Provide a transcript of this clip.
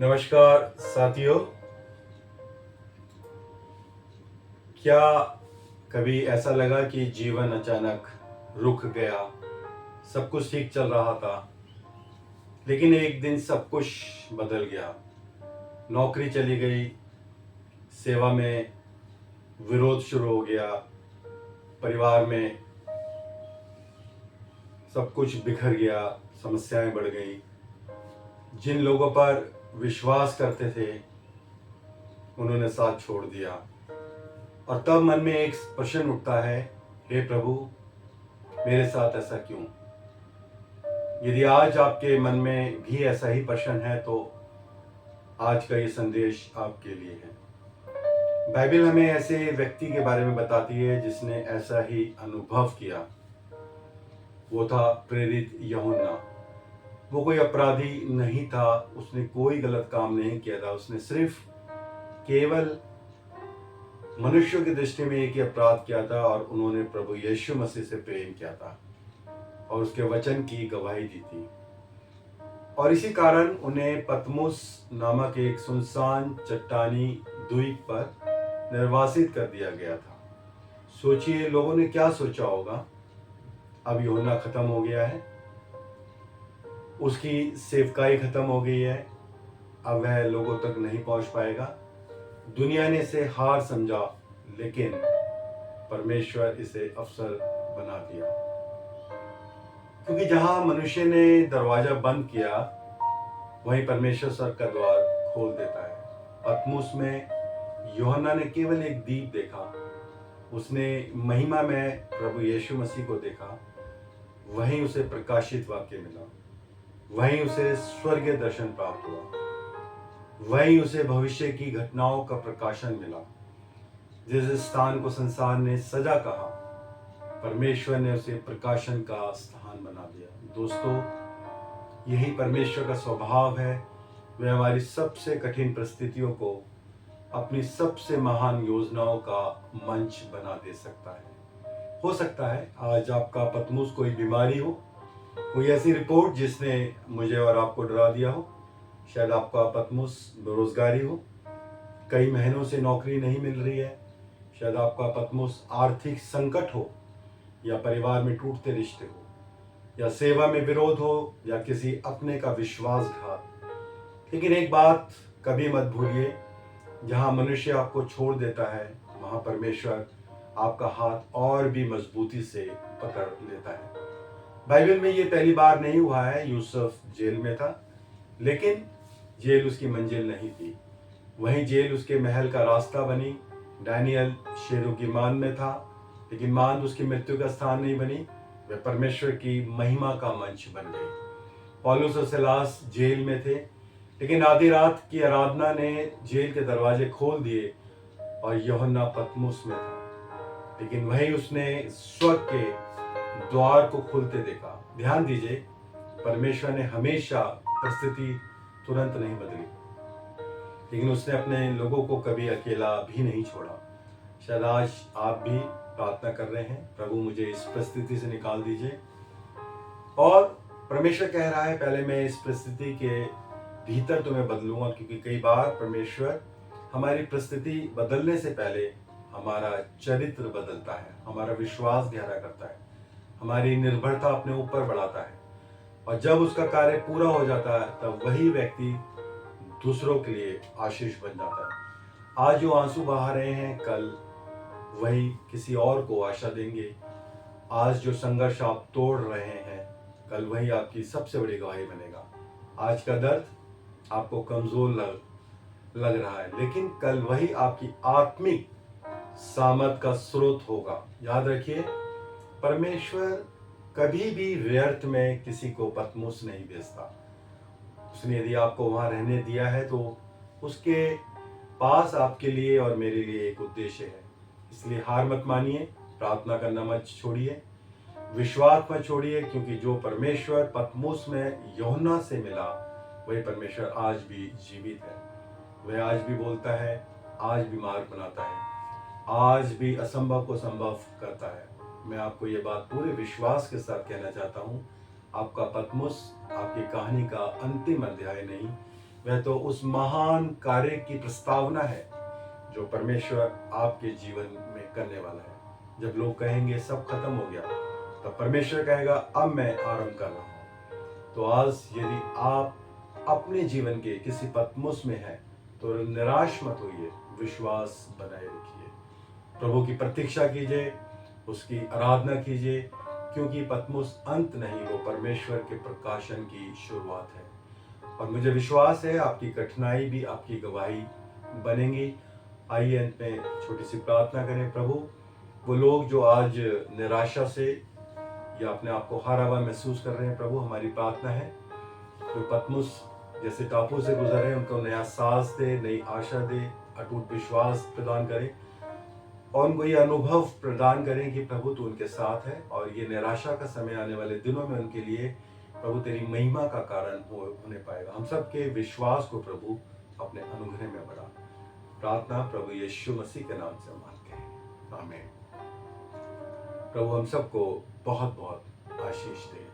नमस्कार साथियों। क्या कभी ऐसा लगा कि जीवन अचानक रुक गया? सब कुछ ठीक चल रहा था, लेकिन एक दिन सब कुछ बदल गया। नौकरी चली गई, सेवा में विरोध शुरू हो गया, परिवार में सब कुछ बिखर गया, समस्याएं बढ़ गई। जिन लोगों पर विश्वास करते थे उन्होंने साथ छोड़ दिया, और तब मन में एक प्रश्न उठता है, हे प्रभु, मेरे साथ ऐसा क्यों? यदि आज आपके मन में भी ऐसा ही प्रश्न है तो आज का ये संदेश आपके लिए है। बाइबल हमें ऐसे व्यक्ति के बारे में बताती है जिसने ऐसा ही अनुभव किया। वो था प्रेरित यूहन्ना। वो कोई अपराधी नहीं था, उसने कोई गलत काम नहीं किया था। उसने सिर्फ केवल मनुष्यों की दृष्टि में एक ही अपराध किया था, और उन्होंने प्रभु यीशु मसीह से प्रेम किया था और उसके वचन की गवाही दी थी। और इसी कारण उन्हें पतमुस नामक एक सुनसान चट्टानी द्वीप पर निर्वासित कर दिया गया था। सोचिए, लोगों ने क्या सोचा होगा। अब यूहन्ना खत्म हो गया है, उसकी सेवकाई खत्म हो गई है, अब वह लोगों तक नहीं पहुंच पाएगा। दुनिया ने इसे हार समझा, लेकिन परमेश्वर इसे अवसर बना दिया, क्योंकि जहां मनुष्य ने दरवाजा बंद किया, वहीं परमेश्वर स्वर्ग का द्वार खोल देता है। पतमुस में यूहन्ना ने केवल एक दीप देखा, उसने महिमा में प्रभु यीशु मसीह को देखा। वहीं उसे प्रकाशित वाक्य मिला, वहीं उसे स्वर्गीय दर्शन प्राप्त हुआ, वहीं उसे भविष्य की घटनाओं का प्रकाशन मिला। जिस स्थान को संसार ने सजा कहा, परमेश्वर ने उसे प्रकाशन का स्थान बना दिया। दोस्तों, यही परमेश्वर का स्वभाव है। वह हमारी सबसे कठिन परिस्थितियों को अपनी सबसे महान योजनाओं का मंच बना दे सकता है। हो सकता है आज आपका पतमुस कोई बीमारी हो, कोई ऐसी रिपोर्ट जिसने मुझे और आपको डरा दिया हो। शायद आपका पतमुस बेरोजगारी हो, कई महीनों से नौकरी नहीं मिल रही है। शायद आपका पतमुस आर्थिक संकट हो, या परिवार में टूटते रिश्ते हो, या सेवा में विरोध हो, या किसी अपने का विश्वासघात। लेकिन एक बात कभी मत भूलिए, जहां मनुष्य आपको छोड़ देता है, वहां परमेश्वर आपका हाथ और भी मजबूती से पकड़ लेता है। बाइबल में ये पहली बार नहीं हुआ है। यूसुफ जेल में था, लेकिन जेल उसकी मंजिल नहीं थी। वहीं जेल उसके महल का रास्ता बनी। दानियल शेरों की मान में था, लेकिन मान उसकी मृत्यु का स्थान नहीं बनी, वह परमेश्वर की महिमा का मंच बन गई। पौलुस और सिलास जेल में थे, लेकिन आधी रात की आराधना ने जेल के दरवाजे खोल दिए और यूहन्ना पतमुस में था, लेकिन वहीं उसने स्वर्ग के द्वार को खुलते देखा। ध्यान दीजिए, परमेश्वर ने हमेशा परिस्थिति तुरंत नहीं बदली, लेकिन उसने अपने लोगों को कभी अकेला भी नहीं छोड़ा। शायद आज आप भी प्रार्थना कर रहे हैं, प्रभु मुझे इस परिस्थिति से निकाल दीजिए। और परमेश्वर कह रहा है, पहले मैं इस परिस्थिति के भीतर तुम्हें बदलूंगा, क्योंकि कई बार परमेश्वर हमारी परिस्थिति बदलने से पहले हमारा चरित्र बदलता है, हमारा विश्वास गहरा करता है, हमारी निर्भरता अपने ऊपर बढ़ाता है। और जब उसका कार्य पूरा हो जाता है, तब वही व्यक्ति दूसरों के लिए आशीष बन जाता है। आज जो आंसू बहा रहे हैं, कल वही किसी और को आशा देंगे। आज जो संघर्ष आप तोड़ रहे हैं, कल वही आपकी सबसे बड़ी गवाही बनेगा। आज का दर्द आपको कमजोर लग रहा है, लेकिन कल वही आपकी आत्मिक सामर्थ का स्रोत होगा। याद रखिए, परमेश्वर कभी भी व्यर्थ में किसी को पतमुस नहीं भेजता। उसने यदि आपको वहां रहने दिया है, तो उसके पास आपके लिए और मेरे लिए एक उद्देश्य है। इसलिए हार मत मानिए, प्रार्थना करना मत छोड़िए, विश्वास मत छोड़िए, क्योंकि जो परमेश्वर पतमुस में यूहन्ना से मिला, वही परमेश्वर आज भी जीवित है। वह आज भी बोलता है, आज भी मार्ग बनाता है, आज भी असंभव को संभव करता है। मैं आपको ये बात पूरे विश्वास के साथ कहना चाहता हूँ, आपका पतमुस आपकी कहानी का अंतिम अध्याय नहीं, वह तो उस महान कार्य की प्रस्तावना है जो परमेश्वर आपके जीवन में करने वाला है। जब लोग कहेंगे सब खत्म हो गया, तब परमेश्वर कहेगा अब मैं आरंभ कर रहा हूँ। तो आज यदि आप अपने जीवन के किसी पतमुस में हैं तो निराश मत होइए, विश्वास बनाए रखिए, प्रभु की प्रतीक्षा कीजिए, उसकी आराधना कीजिए, क्योंकि पतमुस अंत नहीं, वो परमेश्वर के प्रकाशन की शुरुआत है। और मुझे विश्वास है आपकी कठिनाई भी आपकी गवाही बनेंगी। आइए अंत में छोटी सी प्रार्थना करें। प्रभु, वो लोग जो आज निराशा से या अपने आप को हारा हुआ महसूस कर रहे हैं, प्रभु हमारी प्रार्थना है जो पतमुस जैसे टापू से गुजर रहे हैं, उनको नया साहस दे, नई आशा दे, अटूट विश्वास प्रदान करें और उनको ये अनुभव प्रदान करें कि प्रभु तू उनके साथ है और ये निराशा का समय आने वाले दिनों में उनके लिए प्रभु तेरी महिमा का कारण होने पाएगा। हम सबके विश्वास को प्रभु अपने अनुग्रह में बढ़ा। प्रार्थना प्रभु यीशु मसीह के नाम से मांगते हैं, आमीन। प्रभु हम सबको बहुत बहुत आशीष दे।